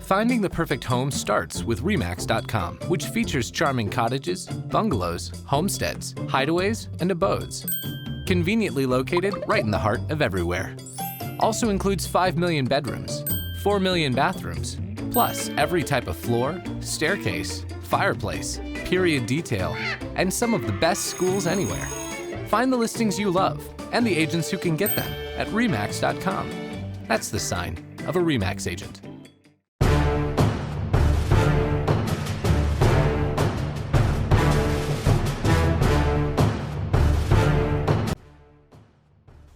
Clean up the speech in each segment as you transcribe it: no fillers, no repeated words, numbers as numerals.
Finding the perfect home starts with RE/MAX.com, which features charming cottages, bungalows, homesteads, hideaways, and abodes. Conveniently located right in the heart of everywhere. Also includes 5 million bedrooms, 4 million bathrooms, plus every type of floor, staircase, fireplace, period detail, and some of the best schools anywhere. Find the listings you love and the agents who can get them at RE/MAX.com. That's the sign of a RE/MAX agent.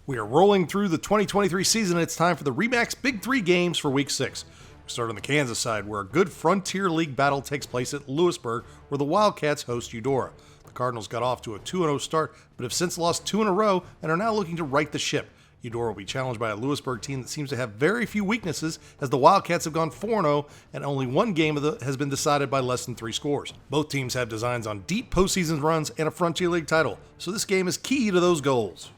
We are rolling through the 2023 season, and it's time for the RE/MAX Big 3 games for Week 6. We start on the Kansas side, where a good Frontier League battle takes place at Lewisburg, where the Wildcats host Eudora. The Cardinals got off to a 2-0 start, but have since lost 2 in a row and are now looking to right the ship. Eudora will be challenged by a Lewisburg team that seems to have very few weaknesses, as the Wildcats have gone 4-0 and only one game has been decided by less than 3 scores. Both teams have designs on deep postseason runs and a Frontier League title, so this game is key to those goals.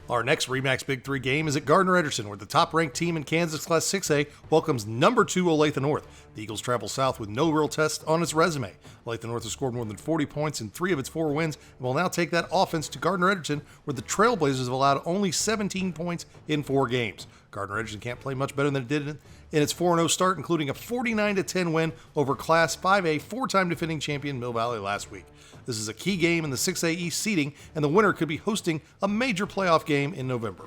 Our next RE/MAX Big 3 game is at Gardner-Edgerton, where the top-ranked team in Kansas Class 6A welcomes number 2 Olathe North. The Eagles travel south with no real test on its resume. Olathe North has scored more than 40 points in 3 of its 4 wins and will now take that offense to Gardner-Edgerton, where the Trailblazers have allowed only 17 points in 4 games. Gardner-Edgerton can't play much better than it did in its 4-0 start, including a 49-10 win over Class 5A 4-time defending champion Mill Valley last week. This is a key game in the 6A East seeding, and the winner could be hosting a major playoff game in November.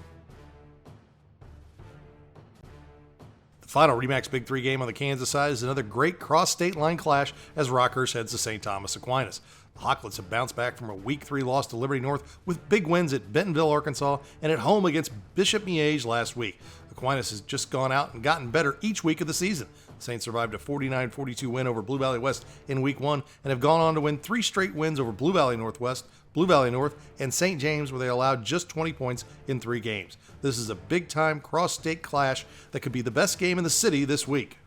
The final RE/MAX Big 3 game on the Kansas side is another great cross-state line clash as Rockhurst heads to St. Thomas Aquinas. The Hawklets have bounced back from a Week 3 loss to Liberty North with big wins at Bentonville, Arkansas, and at home against Bishop Miege last week. Aquinas has just gone out and gotten better each week of the season. The Saints survived a 49-42 win over Blue Valley West in Week 1 and have gone on to win 3 straight wins over Blue Valley Northwest, Blue Valley North, and St. James, where they allowed just 20 points in 3 games. This is a big-time cross-state clash that could be the best game in the city this week.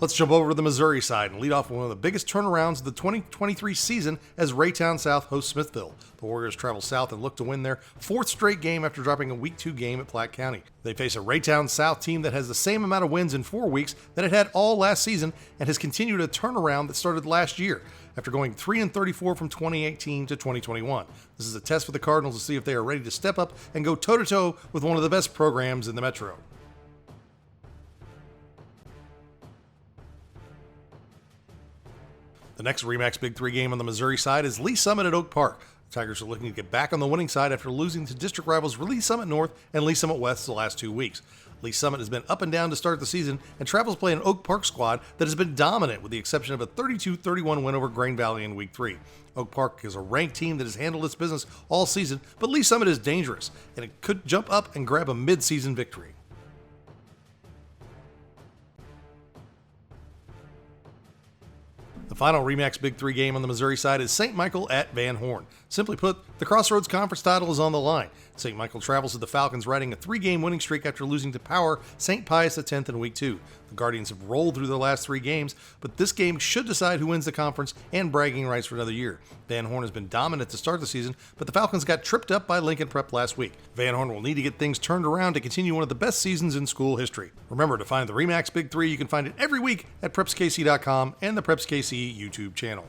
Let's jump over to the Missouri side and lead off with one of the biggest turnarounds of the 2023 season as Raytown South hosts Smithville. The Warriors travel south and look to win their 4th straight game after dropping a Week 2 game at Platte County. They face a Raytown South team that has the same amount of wins in 4 weeks that it had all last season and has continued a turnaround that started last year after going 3-34 from 2018 to 2021. This is a test for the Cardinals to see if they are ready to step up and go toe-to-toe with one of the best programs in the Metro. The next RE/MAX Big 3 game on the Missouri side is Lee Summit at Oak Park. The Tigers are looking to get back on the winning side after losing to district rivals Lee Summit North and Lee Summit West the last 2 weeks. Lee Summit has been up and down to start the season and travels play an Oak Park squad that has been dominant with the exception of a 32-31 win over Grain Valley in Week 3. Oak Park is a ranked team that has handled its business all season, but Lee Summit is dangerous and it could jump up and grab a mid-season victory. The final RE/MAX Big 3 game on the Missouri side is St. Michael at Van Horn. Simply put, the Crossroads Conference title is on the line. St. Michael travels to the Falcons riding a 3-game winning streak after losing to Power St. Pius X in Week 2. The Guardians have rolled through their last 3 games, but this game should decide who wins the conference and bragging rights for another year. Van Horn has been dominant to start the season, but the Falcons got tripped up by Lincoln Prep last week. Van Horn will need to get things turned around to continue one of the best seasons in school history. Remember, to find the RE/MAX Big 3, you can find it every week at PrepsKC.com and the PrepsKC YouTube channel.